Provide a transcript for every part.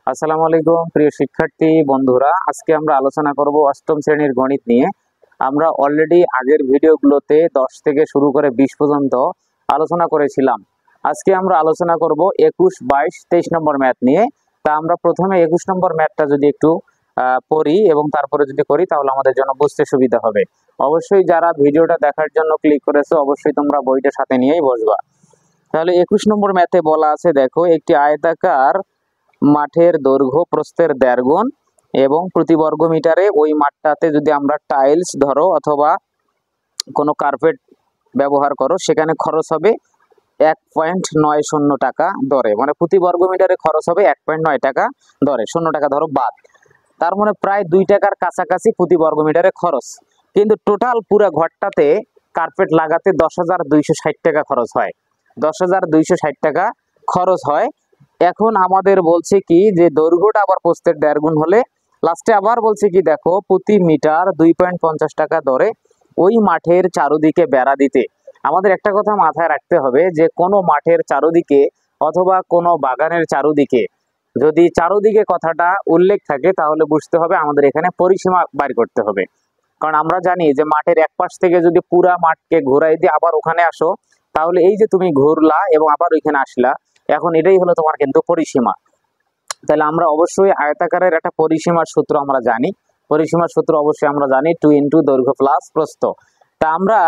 আসসালামু আলাইকুম প্রিয় শিক্ষার্থী বন্ধুরা, আজকে আমরা আলোচনা করব অষ্টম শ্রেণীর গণিত নিয়ে। আমরা অলরেডি আগের ভিডিওগুলোতে 10 থেকে শুরু করে 20 পর্যন্ত আলোচনা করেছিলাম। আজকে আমরা আলোচনা করব 21, 22, 23 নম্বর ম্যাথ নিয়ে। তা আমরা প্রথমে 21 নম্বর ম্যাথটা যদি একটু পড়ি এবং তারপরে যদি করি তাহলে আমাদের জন্য বুঝতে সুবিধা হবে। অবশ্যই যারা ভিডিওটা দেখার জন্য ক্লিক করেছো অবশ্যই তোমরা বইটা সাথে নিয়েই বসবা। তাহলে 21 নম্বর ম্যাথে বলা আছে, দেখো একটি আয়তাকার মাঠের দৈর্ঘ্য প্রস্থের 1.5 গুণ এবং প্রতি বর্গ মিটারে ওই মাঠটাতে যদি আমরা টাইলস ধরো অথবা কোনো কার্পেট ব্যবহার করো, সেখানে খরচ হবে 1.90 টাকা দরে, মানে প্রতি বর্গ মিটারে খরচ হবে 1.9 টাকা দরে, 0 টাকা ধরো বাদ। তার মানে প্রায় 2 টাকার কাছাকাছি প্রতি বর্গ মিটারে খরচ। কিন্তু টোটাল পুরো ঘরটাতে কার্পেট লাগাতে 10,260 টাকা খরচ হয়। 10,260 টাকা খরচ হয়। এখন আমাদের বলছে কি যে দৈর্ঘ্যটা আবার প্রস্থের 1.5 গুণ হলে লাস্টে আবার বলছে কি, দেখো প্রতি মিটার 2.50 টাকা দরে ওই মাঠের চারদিকে বেড়া দিতে। আমাদের একটা কথা মাথায় রাখতে হবে যে কোনো মাঠের চারদিকে অথবা কোনো বাগানের চারদিকে যদি চারদিকে কথাটা উল্লেখ থাকে তাহলে বুঝতে হবে আমাদের এখানে পরিসীমা বাইর করতে হবে। কারণ আমরা জানি যে মাঠের এক পাশ থেকে যদি পুরা মাঠকে ঘুরাই দিয়ে আবার ওখানে আসো, তাহলে এই যে তুমি ঘুরলা এবং আবার ওইখানে আসলা, এখন এটাই হলো তোমার কিন্তু পরিসীমা। তাহলে আমরা অবশ্যই আয়তাকারের একটা পরিসীমার সূত্র আমরা জানি। পরিসীমার সূত্র অবশ্যই আমরা জানি 2 ইন্টু দৈর্ঘ্য প্লাস প্রস্থ। তা আমরা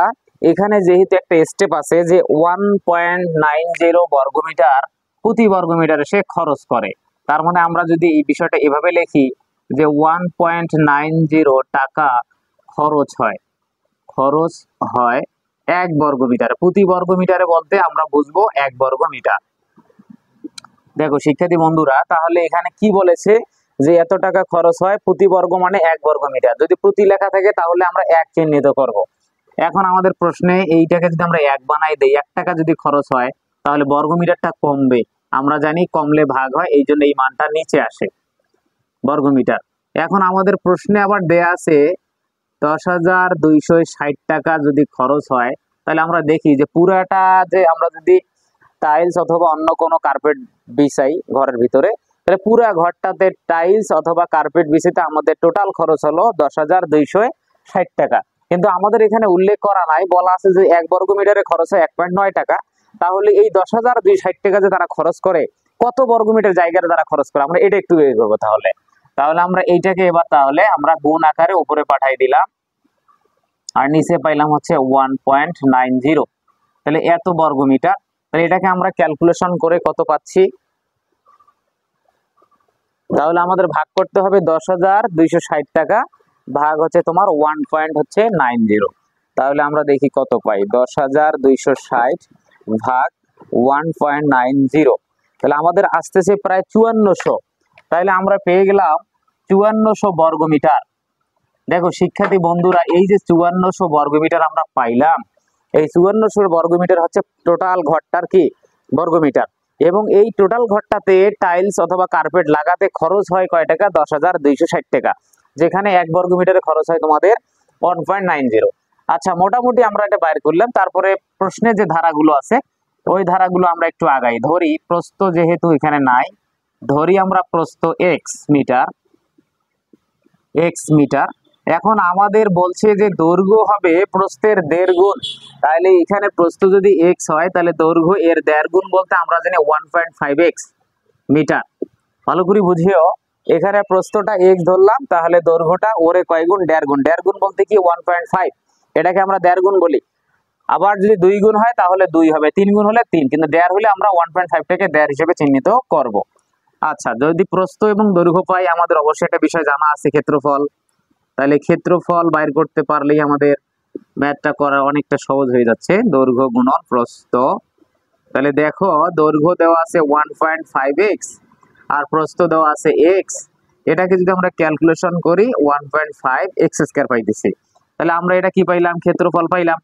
এখানে যেহেতু একটা স্টেপ আছে যে 1.90 বর্গমিটার প্রতি বর্গমিটারে সে খরচ করে, তার মানে আমরা যদি এই বিষয়টা এভাবে লিখি যে 1.90 টাকা খরচ হয় 1 বর্গ মিটার। প্রতি বর্গ মিটারে বলতে আমরা বুঝবো 1 বর্গ মিটার। দেখো শিক্ষার্থী বন্ধুরা, তাহলে এখানে কি বলেছে যে এত টাকা খরচ হয় প্রতি বর্গ মানে 1 বর্গ মিটার। যদি প্রতি লেখা থাকে তাহলে আমরা 1 চিহ্নিত করব। এখন আমাদের প্রশ্নে এইটাকে যদি আমরা 1 বানাই দেই, 1 টাকা যদি খরচ হয় তাহলে বর্গ মিটারটা কমবে। আমরা জানি কমলে ভাগ হয়, এই জন্য এই মানটা নিচে আসে বর্গ মিটার। এখন আমাদের প্রশ্নে আবার দেয়া আছে 10,260 টাকা যদি খরচ হয়, তাহলে আমরা দেখি যে পুরাটা যে আমরা যদি টাইলস অথবা অন্য কোনো কার্পেট বিছাই ঘরের ভিতরে, তাহলে পুরা ঘরটাতে টাইলস অথবা কার্পেট বিছাইতে আমাদের টোটাল খরচ হলো 10,260 টাকা। কিন্তু আমাদের এখানে উল্লেখ করা নাই, বলা আছে যে 1 বর্গ মিটারে খরচ হয় 1.9 টাকা। তাহলে এই 10,260 টাকা যে তারা খরচ করে, কত বর্গ মিটার জায়গাটা তারা খরচ করে আমরা এটা একটু বের করবো। তাহলে তাহলে আমরা এইটাকে এবার তাহলে আমরা গুণ আকারে উপরে পাঠাই দিলাম আর নিচে পাইলাম হচ্ছে 1.90। তাহলে এত বর্গ মিটার। তাহলে এটাকে আমরা ক্যালকুলেশন করে কত পাচ্ছি, তাহলে আমাদের ভাগ করতে হবে 10,260 টাকা ভাগ হচ্ছে তোমার 1.90। তাহলে আমরা দেখি কত পাই, 10,260 ভাগ 1.90, তাহলে আমাদের আসতেছে প্রায় 5400। তাহলে আমরা পেয়ে গেলাম 5400 বর্গ মিটার। দেখো শিক্ষার্থী বন্ধুরা, এই যে 5400 বর্গ মিটার আমরা পাইলাম, এই 5400 বর্গ মিটার হচ্ছে টোটাল ঘরটার কি বর্গ মিটার। এবং এই টোটাল ঘরটাতে টাইলস অথবা কার্পেট লাগাতে খরচ হয় কয় টাকা, 10,260 টাকা, যেখানে 1 বর্গ মিটারে খরচ হয় তোমাদের 1.90। আচ্ছা, মোটামুটি আমরা এটা বাইর করলাম। তারপরে প্রশ্নে যে ধারাগুলো আছে ওই ধারাগুলো আমরা একটু আগাই। ধরি প্রস্থ যেহেতু এখানে নাই, ধরি আমরা প্রস্থ x মিটার। এখন আমাদের বলছে যে দৈর্ঘ্য হবে প্রস্থের 1.5 গুণ। তাহলে এখানে প্রস্থ যদি x হয় তাহলে দৈর্ঘ্য এর 1.5 গুণ বলতে আমরা জানি 1.5x মিটার। ভালো করে বুঝিও, এখানে প্রস্থটা x ধরলাম, তাহলে দৈর্ঘ্যটা ওরে কয় গুণ, 1.5 গুণ। 1.5 গুণ বলতে কি 1.5, এটাকে আমরা 1.5 গুণ বলি। আবার যদি 2 গুণ হয় তাহলে 2 হবে, 3 গুণ হলে 3, কিন্তু 1.5 হলে আমরা 1.5টাকে 1.5 হিসেবে চিহ্নিত করব। আচ্ছা, যদি প্রস্থ এবং দৈর্ঘ্য পাই, আমাদের অবশ্যই একটা বিষয় জানা আছে, ক্ষেত্রফল। তাহলে ক্ষেত্রফল বাইর করতে পারলেই আমাদের ম্যাথটা করা অনেকটা সহজ হয়ে যাচ্ছে। দৈর্ঘ্য গুণন প্রস্থ। তাহলে দেখো দৈর্ঘ্য দেওয়া আছে 1.5x আর প্রস্থ দেওয়া আছে x। এটাকে যদি আমরা ক্যালকুলেশন করি 1.5x স্কয়ার পাইতেছি। তাহলে আমরা এটা কি পাইলাম, ক্ষেত্রফল পাইলাম।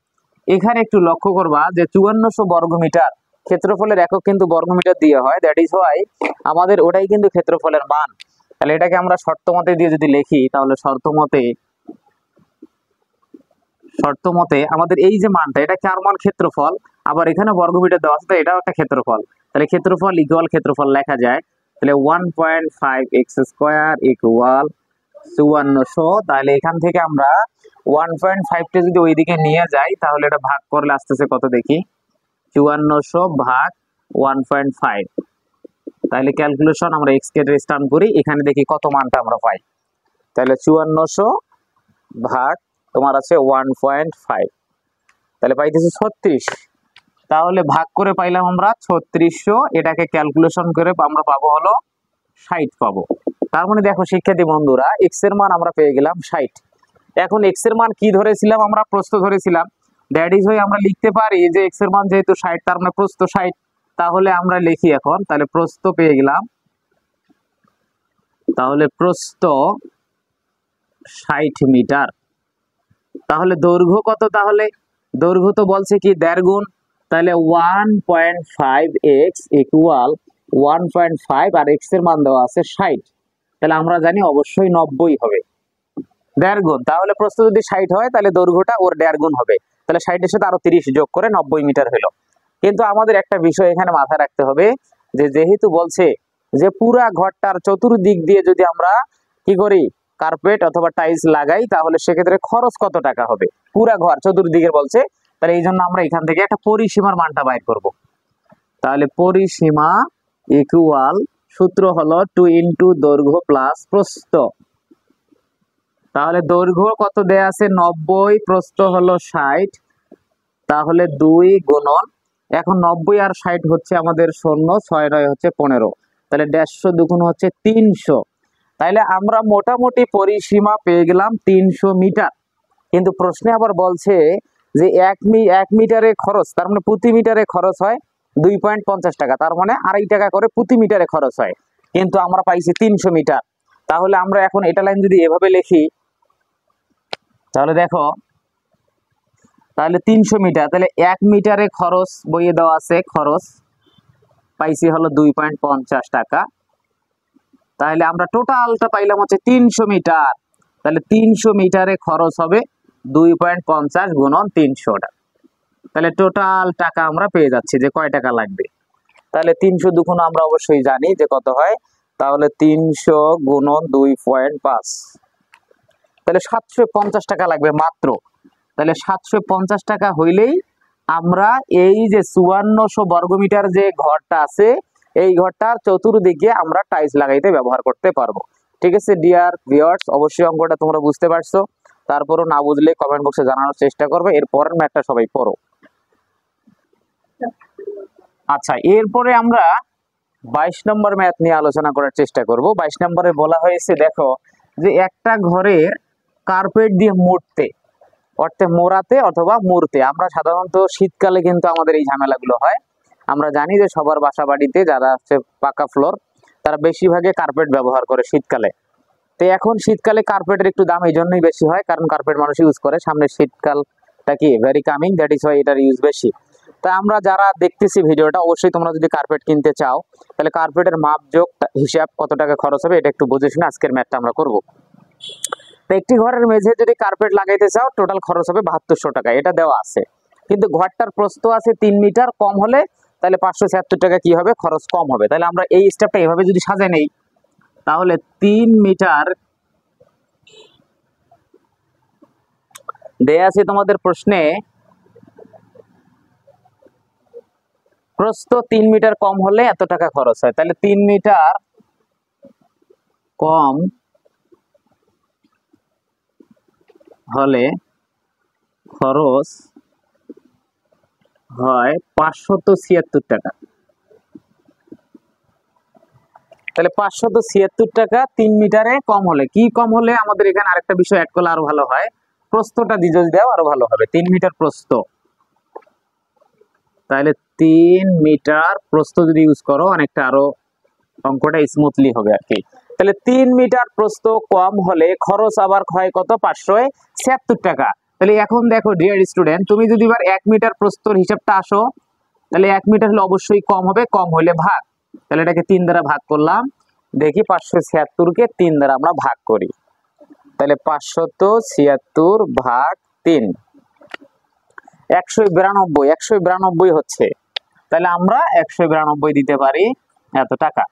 এখানে একটু লক্ষ্য করবা যে 5400 বর্গ মিটার, ক্ষেত্রফলের একক কিন্তু বর্গ মিটার দিয়ে হয়, দ্যাট ইজ হোয়াই আমাদের ওটাই কিন্তু ক্ষেত্রফলের মান। তাহলে এটাকে আমরা শর্ত মতে দিয়ে যদি লিখি, তাহলে শর্ত মতে আমাদের এই যে মানটা, এটা কার মান, ক্ষেত্রফল। আবার এখানে বর্গমিটার দেওয়া আছে, তো এটাও একটা ক্ষেত্রফল। তাহলে ক্ষেত্রফল ইকুয়াল ক্ষেত্রফল লেখা যায় তাহলে 1.5x² ইকুয়াল 5400। তাহলে এখান থেকে আমরা 1.5টা যদি ওইদিকে নিয়ে যাই তাহলে এটা ভাগ করলে আসতেছে কত দেখি, 5400 ভাগ 1.5। তাহলে ক্যালকুলেশন আমরা এক্স কে স্টার্ন করি, এখানে দেখি কত মানটা আমরা পাই। তাহলে 5400 ভাগ তোমার আছে 1.5, তাহলে পাইতেছি 36। তাহলে ভাগ করে পাইলাম আমরা 3600, এটাকে ক্যালকুলেশন করে আমরা পাবো হলো 60 পাবো। তার মানে দেখো শিক্ষার্থী বন্ধুরা, এক্স এর মান আমরা পেয়ে গেলাম 60। এখন এক্স এর মান কি ধরেছিলাম আমরা, প্রস্থ ধরেছিলাম। দ্যাট ইজ আমরা লিখতে পারি যে এক্স এর মান যেহেতু 60, তার মানে প্রস্থ 60। তাহলে আমরা লিখি এখন, তাহলে প্রস্থ পেয়ে গেলাম, তাহলে প্রস্থ 60 মিটার। তাহলে দৈর্ঘ্য কত, তাহলে দৈর্ঘ্য তো বলছে কি 1.5 গুণ, তাহলে 1.5x ইকুয়াল 1.5 আর এক্স এর মান দেওয়া আছে 60, তাহলে আমরা জানি অবশ্যই 90 হবে। 1.5 গুণ, তাহলে প্রস্থ যদি 60 হয় তাহলে দৈর্ঘ্যটা ওর 1.5 গুণ হবে, তাহলে 60 এর সাথে আরো 30 যোগ করে 90 মিটার হলো। কিন্তু আমাদের একটা বিষয় এখানে মাথায় রাখতে হবে, যে যেহেতু বলছে যে পুরা ঘরটার চতুর্দিক দিয়ে যদি আমরা কি করি, কার্পেট অথবা টাইলস লাগাই, তাহলে সেক্ষেত্রে খরচ কত টাকা হবে, পুরা ঘর চতুর্দিকে বলছে। তাহলে এই জন্য আমরা এখান থেকে একটা পরিসীমার মানটা বাইর করব। তাহলে পরিসীমা ইকুয়াল, সূত্র হলো 2 ইন্টু দৈর্ঘ্য প্লাস প্রস্থ। তাহলে দৈর্ঘ্য কত দেয়া আছে 90, প্রস্থ হলো 60, তাহলে 2 গুণন, এখন 90 আর 60 হচ্ছে আমাদের 0, 6 9 হচ্ছে 15, তাহলে 150 দুগুণ হচ্ছে 300। তাইলে আমরা মোটামুটি পরিসীমা পেয়ে গেলাম 300 মিটার। কিন্তু প্রশ্নে আবার বলছে যে 1 মিটারে খরচ, তার মানে প্রতি মিটারে খরচ হয় 2.50 টাকা, তার মানে 2.5 টাকা করে প্রতি মিটারে খরচ হয়, কিন্তু আমরা পাইছি 300 মিটার। তাহলে আমরা এখন এটা লাইন যদি এভাবে লিখি, তাহলে দেখো, তাহলে 300 মিটার, তাহলে 1 মিটারে খরচ বইয়ে দেওয়া আছে, খরচ পাইছি হলো 2.50 টাকা। তাহলে আমরা টোটালটা পাইলাম হচ্ছে 300 মিটার, তাহলে 300 মিটারে খরচ হবে 2.50 গুণন 300 টাকা। তাহলে টোটাল টাকা আমরা পেয়ে যাচ্ছি যে কয় টাকা লাগবে। তাহলে 300 দুগুণ আমরা অবশ্যই জানি যে কত হয়, তাহলে 300 গুণন 2.5, তাহলে 750 টাকা লাগবে মাত্র। তাহলে 750 টাকা হইলেই আমরা এই যে 5400 বর্গমিটার যে ঘরটা আছে, এই ঘরটার চতুর্দিকে আমরা টাইলস লাগাইতে ব্যবহার করতে পারবো। ঠিক আছে ডিয়ার ভিউয়ার্স, অবশ্যই অঙ্কটা তোমরা বুঝতে পারছো। তারপরও না বুঝলে কমেন্ট বক্সে জানানোর চেষ্টা করবে। এরপরের ম্যাথটা সবাই পড়ো। আচ্ছা, এরপরে আমরা 22 নম্বর ম্যাথ নিয়ে আলোচনা করার চেষ্টা করব। 22 নম্বরে বলা হয়েছে, দেখো যে একটা ঘরের কার্পেট দিয়ে মুড়তে, অর্থে মোড়াতে অথবা মুড়তে, আমরা সাধারণত শীতকালে কিন্তু আমাদের এই ঝামেলাগুলো হয়। আমরা জানি যে সবার বাসা বাড়িতে যারা হচ্ছে পাকা ফ্লোর, তারা বেশিরভাগে কার্পেট ব্যবহার করে শীতকালে। তো এখন শীতকালে কার্পেটের একটু দাম এই জন্যই বেশি হয়, কারণ কার্পেট মানুষ ইউজ করে, সামনে শীতকালটা কি very coming, that is Y এটার ইউজ বেশি। তা আমরা যারা দেখতেছি ভিডিওটা, অবশ্যই তোমরা যদি কার্পেট কিনতে চাও, তাহলে কার্পেটের মাপজোক হিসাব কত টাকা খরচ হবে এটা একটু বুঝে শুনে আজকের ম্যাথটা আমরা করব। তো একটি ঘরের মেঝে যদি কার্পেট লাগাইতে চাও, টোটাল খরচ হবে 7200 টাকা, এটা দেওয়া আছে। কিন্তু ঘরটার প্রস্থ আছে 3 মিটার, কম হলে তাহলে 576 টাকা কি হবে, খরচ কম হবে। তাহলে আমরা এই স্টেপটা এভাবে যদি সাজাই নেই, তাহলে 3 মিটার দেয়া আছে তোমাদের প্রশ্নে, প্রস্থ 3 মিটার কম হলে এত টাকা খরচ হয়। তাহলে 3 মিটার কম হলে খরচ হয় 576 টাকা। তাহলে 576 টাকা 3 মিটারে কম হলে, কি কম হলে, আমাদের এখানে আরেকটা বিষয় অ্যাড করলে আরো ভালো হয়, প্রস্থটা দিয়ে যদি দাও আরো ভালো হবে। 3 মিটার প্রস্থ, তাহলে 3 মিটার প্রস্থ যদি ইউজ করো অনেকটা আরো অঙ্কটা স্মুথলি হবে আর কি। তাহলে 3 মিটার প্রস্থ কম হলে খরচ আবার হয় কত, 576 টাকা। তাহলে এখন দেখো ডিয়ার স্টুডেন্ট, তুমি যদি এবার 1 মিটার প্রস্থর হিসাবটা আসো, তাহলে 1 মিটার হলে অবশ্যই কম হবে, কম হলে ভাগ, তাহলে এটাকে 3 দ্বারা ভাগ করলাম, দেখি 576 কে 3 দ্বারা আমরা ভাগ করি, তাহলে 576 ভাগ 3, 192 হচ্ছে, তাহলে আমরা 192 দিতে পারি এত টাকা।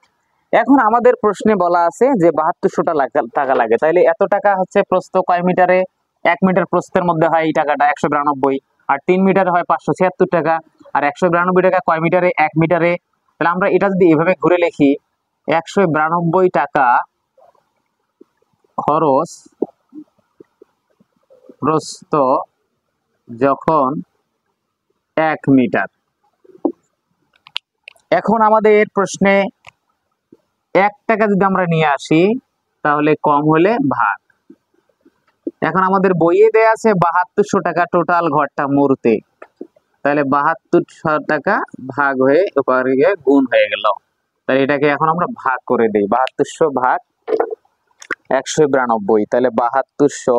এখন আমাদের প্রশ্নে বলা আছে যে 7200 টাকা লাগে, তাইলে এত টাকা হচ্ছে প্রস্থ কয় মিটারে? 1 মিটার প্রস্থের মধ্যে হয় এই টাকাটা 192, আর 3 মিটারে হয় 576 টাকা, আর 192 টাকা কয় মিটারে? 1 মিটারে। তাহলে আমরা এটা যদি এভাবে ঘুরে লিখি, 192 টাকা খরচ প্রস্থ যখন 1 মিটার। এখন আমাদের প্রশ্নে 1 টাকা যদি আমরা নিয়ে আসি তাহলে কম হলে ভাগ। এখন আমাদের বইয়ে দেয়া আছে 7200 টাকা টোটাল ঘরটা মুড়তে, তাহলে 7200 টাকা ভাগ হয়ে উপরে গিয়ে গুণ হয়ে গেল। তাহলে এটাকে এখন আমরা ভাগ করে দিই, 7200 ভাগ 192, তাহলে 7200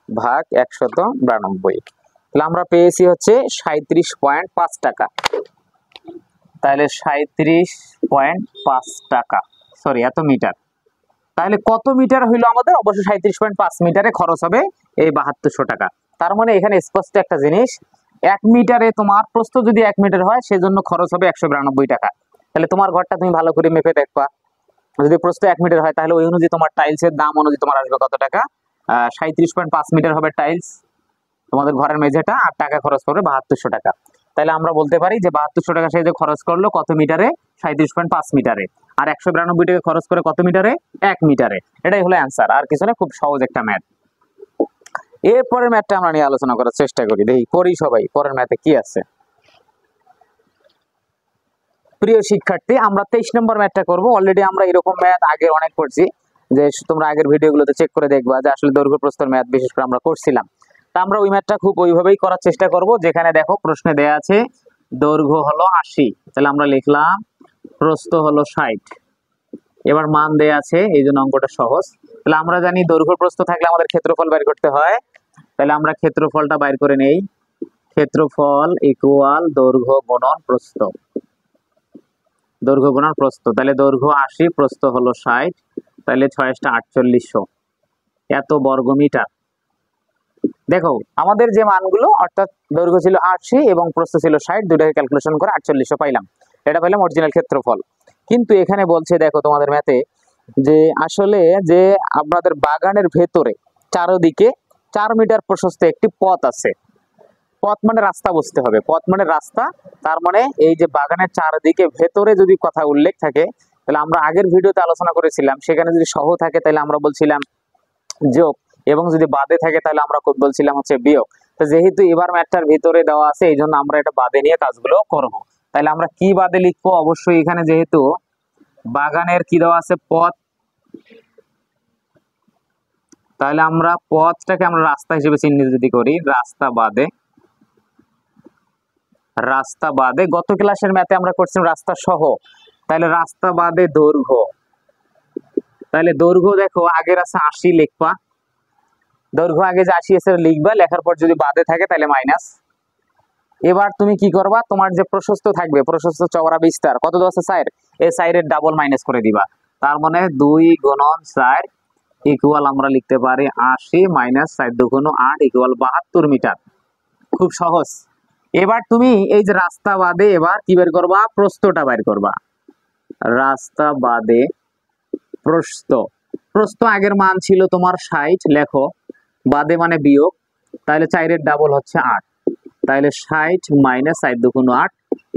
ভাগ 192, তাহলে আমরা পেয়েছি হচ্ছে 37.5 টাকা। তাহলে 37.5 টাকা, সরি এত মিটার। তাহলে কত মিটার হইলো আমাদের? অবশ্যই 37.5 মিটারে খরচ হবে এই 7200 টাকা। তার মানে এখানে স্পষ্ট একটা জিনিস, 1 মিটারে তোমার প্রস্থ যদি 1 মিটার হয় সেজন্য খরচ হবে 192 টাকা। তাহলে তোমার ঘরটা তুমি ভালো করে মেপে দেখবা, যদি প্রস্থ 1 মিটার হয় তাহলে ওই অনুযায়ী তোমার টাইলসের দাম অনুযায়ী তোমার আসবে কত টাকা? 37.5 মিটার হবে টাইলস তোমাদের ঘরের মেঝেটা, আর টাকা খরচ করবে 7200 টাকা। তাহলে আমরা বলতে পারি যে 7200 টাকা সে যে খরচ করলো কত মিটারে? 37.5 মিটারে। আর 192 টাকা খরচ করে কত মিটারে? 1 মিটারে। এটাই হলো অ্যান্সার, আর কিছু না, খুব সহজ একটা ম্যাথ। এরপরের ম্যাথটা আমরা নিয়ে আলোচনা করার চেষ্টা করি, দেখি করি সবাই পরের ম্যাথে কি আছে। প্রিয় শিক্ষার্থী, আমরা 23 নম্বর ম্যাথটা করব। অলরেডি আমরা এরকম ম্যাথ আগে অনেক করছি, যে তোমরা আগের ভিডিওগুলোতে চেক করে দেখবা যে আসলে দৈর্ঘ্য প্রস্থের ম্যাথ বিশেষ করে আমরা করছিলাম। তা আমরা ওই ম্যাথটা খুব ওইভাবেই করার চেষ্টা করব, যেখানে দেখো প্রশ্নে দেয়া আছে দৈর্ঘ্য হলো 80, তাহলে আমরা লিখলাম প্রস্থ হলো 60। এবার মান দেয়া আছে, এই জন্য অঙ্কটা সহজ। তাহলে আমরা জানি দৈর্ঘ্য প্রস্থ থাকলে আমাদের ক্ষেত্রফল বের করতে হয়, তাহলে আমরা ক্ষেত্রফলটা বাইর করে নেই। ক্ষেত্রফল ইকুয়াল দৈর্ঘ্য গুণন প্রস্থ, দৈর্ঘ্য গুণন প্রস্থ। তাহলে দৈর্ঘ্য 80, প্রস্থ হলো 60, তাহলে 6 4800 এত বর্গ মিটার। দেখো আমাদের যে মানগুলো, অর্থাৎ দৈর্ঘ্য ছিল 80 এবং প্রস্থ ছিল 60, দুটাকে ক্যালকুলেশন করে 4800 পাইলাম। এটা পাইলাম অরিজিনাল ক্ষেত্রফল। কিন্তু এখানে বলছে দেখো তোমাদের ম্যাথে যে আসলে যে আপনাদের বাগানের ভেতরে চারদিকে 4 মিটার প্রশস্ত একটি পথ আছে। পথ মানে রাস্তা বুঝতে হবে, পথ মানে রাস্তা। তার মানে এই যে বাগানের চারদিকে ভেতরে যদি কথা উল্লেখ থাকে, তাহলে আমরা আগের ভিডিওতে আলোচনা করেছিলাম, সেখানে যদি সহ থাকে তাহলে আমরা বলছিলাম যোগ, এবং যদি বাদে থাকে তাহলে আমরা বলছিলাম হচ্ছে বিয়োগ। তো যেহেতু এবার ম্যাথটার ভিতরে দেওয়া আছে, এই জন্য আমরা এটা বাদে নিয়ে কাজগুলো করব। তাহলে আমরা কি বাদে লিখবো? অবশ্যই এখানে যেহেতু বাগানের কি দেওয়া আছে? পথ, তাহলে আমরা পথটাকে আমরা রাস্তা হিসেবে চিহ্নিত যদি করি, রাস্তা বাদে। রাস্তা বাদে গত ক্লাসের ম্যাথে আমরা করছিলাম রাস্তা সহ, তাহলে রাস্তা বাদে দৈর্ঘ্য। তাহলে দৈর্ঘ্য দেখো আগের আছে 80, লিখবা দৈর্ঘ্য আগে যে 80 আছে লিখবা, লেখার পর যদি বাদে থাকে তাহলে মাইনাস। এবার তুমি কি করবা? তোমার যে প্রশস্ত থাকবে, প্রশস্ত চওড়া বিস্তার কত দেওয়া আছে? 4, এই 4 এর ডাবল মাইনাস করে দিবা। তার মানে 2 গুণন 4 ইকুয়াল আমরা লিখতে পারি 80 মাইনাস 4 দুগুণ 8 ইকুয়াল 72 মিটার। খুব সহজ। এবার তুমি এই যে রাস্তা বাদে এবার কি বের করবা? প্রস্থটা বের করবা। রাস্তা বাদে প্রস্থ, প্রস্থ আগের মান ছিল তোমার 60, লেখো বাদে মানে বিয়োগ, তাহলে 4 এর ডাবল হচ্ছে 8, তাহলে 60 মাইনাস 4 দুগুণ 8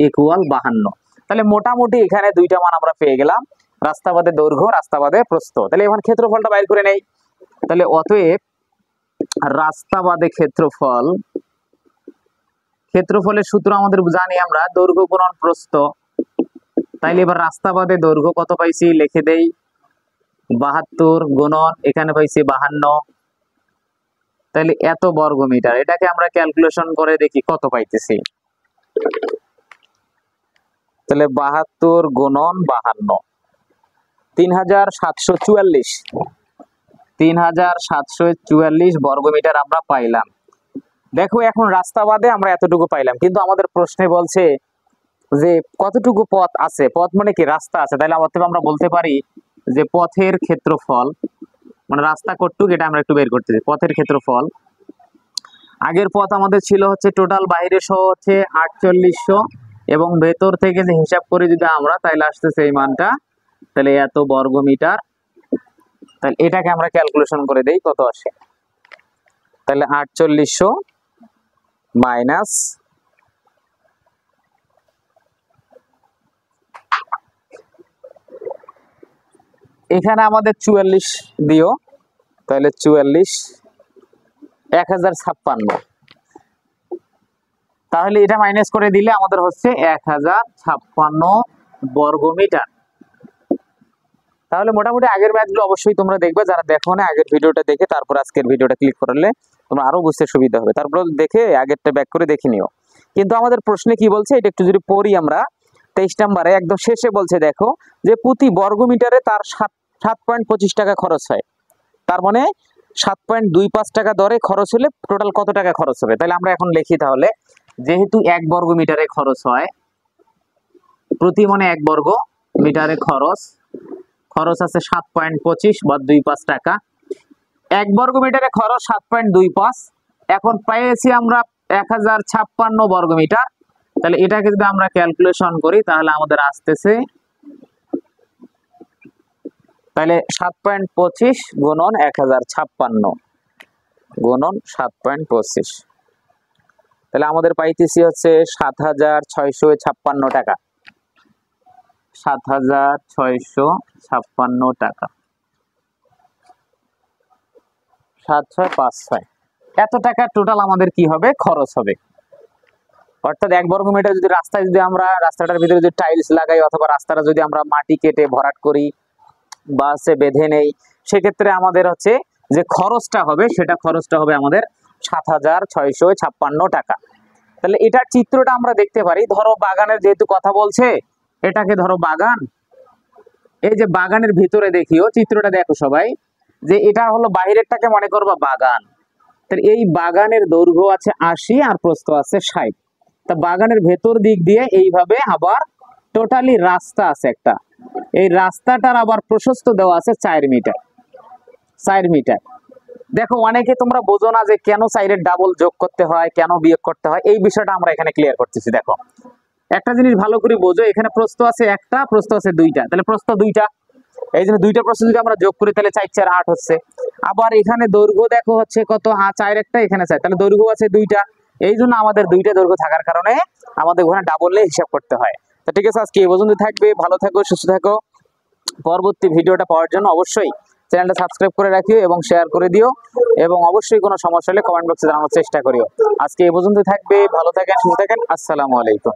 ইকুয়াল 52। তাহলে মোটামুটি এখানে দুইটা মান আমরা পেয়ে গেলাম, রাস্তা বাদে দৈর্ঘ্য, রাস্তা বাদে প্রস্থ। তাহলে এখন ক্ষেত্রফলটা বাইর করে নেই। তাহলে অতএব রাস্তা বাদে ক্ষেত্রফল, ক্ষেত্রফলের সূত্র আমাদের জানি আমরা, দৈর্ঘ্য গুণন প্রস্থ। তাইলে এবার রাস্তা বাদে দৈর্ঘ্য কত পাইছি লিখে দেই, 72 গুণন এখানে পাইছি 52, তাহলে এত বর্গ মিটার। এটাকে আমরা ক্যালকুলেশন করে দেখি কত পাইতেছি। তাহলে 72 গুণন 52, 3744, 3744 বর্গ মিটার আমরা পাইলাম। দেখো এখন রাস্তা বাদে আমরা এতটুকু পাইলাম, কিন্তু আমাদের প্রশ্নে বলছে যে কতটুকু পথ আছে। পথ মানে কি? রাস্তা আছে। তাহলে আমরা বলতে পারি যে পথের ক্ষেত্রফল, মানে রাস্তা কতটুকু এটা আমরা একটু বের করতেছি। পথের ক্ষেত্রফল, আগের পথ আমাদের ছিল হচ্ছে টোটাল বাইরে সহ হচ্ছে 4800, এবং ভেতর থেকে যে হিসাব করে যদি আমরা, তাহলে আসতেছে এই মানটা তাহলে এত বর্গ মিটার, তাহলে এটাকে আমরা ক্যালকুলেশন করে দেই কত আসে। তাহলে 4800 মাইনাস এখানে আমাদের 44 দিও, তাহলে 44 1056, তাহলে এটা মাইনাস করে দিলে আমাদের হচ্ছে 1056 বর্গ মিটার। তাহলে মোটামুটি আগের ম্যাথগুলো অবশ্যই তোমরা দেখবে, যারা দেখো না আগের ভিডিওটা দেখে তারপর আজকের ভিডিওটা ক্লিক করলে তোমরা আরো বুঝতে সুবিধা হবে, তারপর দেখে আগেরটা ব্যাক করে দেখে নিও। কিন্তু আমাদের প্রশ্নে কি বলছে এটা একটু যদি পড়ি আমরা, 23 নম্বরে একদম শেষে বলছে দেখো যে প্রতি বর্গ মিটারে তার 7.25 টাকা খরচ হয়। তার মানে 7.25 টাকা দরে খরচ হলে টোটাল কত টাকা খরচ হবে। তাহলে আমরা এখন লিখি, তাহলে যেহেতু 1 বর্গ মিটারে খরচ হয়, প্রতি মানে 1 বর্গ মিটারে খরচ আছে 7.25 বা 25 টাকা। 1 বর্গ মিটারে খরচ 7.25, এখন পেয়েছি আমরা 1056 বর্গ মিটার। তাহলে এটাকে যদি আমরা ক্যালকুলেশন করি তাহলে আমাদের আসতেছে, তাহলে 7.25 গুণন 1056 গুণন 7.25, তাহলে আমাদের পাইতেছি হচ্ছে 7656 টাকা, 7656 টাকা, 7656, এত টাকা টোটাল আমাদের কি হবে খরচ হবে। অর্থাৎ 1 বর্গ মিটার যদি রাস্তায় যদি আমরা রাস্তাটার ভিতরে যদি টাইলস লাগাই অথবা রাস্তাটা যদি আমরা মাটি কেটে ভরাট করি বা সে বেঁধে নেই, সেক্ষেত্রে আমাদের হচ্ছে যে খরচটা হবে সেটা খরচটা হবে আমাদের 7656 টাকা। তাহলে এটার চিত্রটা আমরা দেখতে পারি, ধরো বাগানের যেহেতু কথা বলছে, এটাকে ধরো বাগান, এই যে বাগানের ভিতরে দেখিও চিত্রটা দেখো সবাই, যে এটা হলো বাইরেরটাকে মনে করবা বাগান। তাহলে এই বাগানের দৈর্ঘ্য আছে 80 আর প্রস্থ আছে 60। তা বাগানের ভেতর দিক দিয়ে এইভাবে আবার টোটালি রাস্তা আছে একটা, এই রাস্তাটার আবার প্রশস্ত দেওয়া আছে 4 মিটার। 4 মিটার দেখো অনেকে তোমরা বোঝো না যে কেন 4-এর ডাবল যোগ করতে হয়, কেন বিয়োগ করতে হয়, এই বিষয়টা আমরা এখানে ক্লিয়ার করতেছি। দেখো একটা জিনিস ভালো করে বোঝো, এখানে প্রস্থ আছে একটা, প্রস্থ আছে 2টা, তাহলে প্রস্থ 2টা, এই জন্য 2টা প্রস্থ যদি আমরা যোগ করি তাহলে 4 4 8 হচ্ছে। আবার এখানে দৈর্ঘ্য দেখো হচ্ছে কত, 4 একটা এখানে 4, তাহলে দৈর্ঘ্য আছে 2টা, এই জন্য আমাদের 2টা দৈর্ঘ্য থাকার কারণে আমাদের ওখানে ডাবল হিসাব করতে হয়। তো ঠিক আছে, আজকে এই পর্যন্ত থাকবে, ভালো থাকো সুস্থ থাকো। পরবর্তী ভিডিওটা পাওয়ার জন্য অবশ্যই চ্যানেলটা সাবস্ক্রাইব করে রাখিও এবং শেয়ার করে দিও, এবং অবশ্যই কোনো সমস্যা হলে কমেন্ট বক্সে জানানোর চেষ্টা করিও। আজকে এই পর্যন্ত থাকবে, ভালো থাকেন সুস্থ থাকেন, আসসালামু আলাইকুম।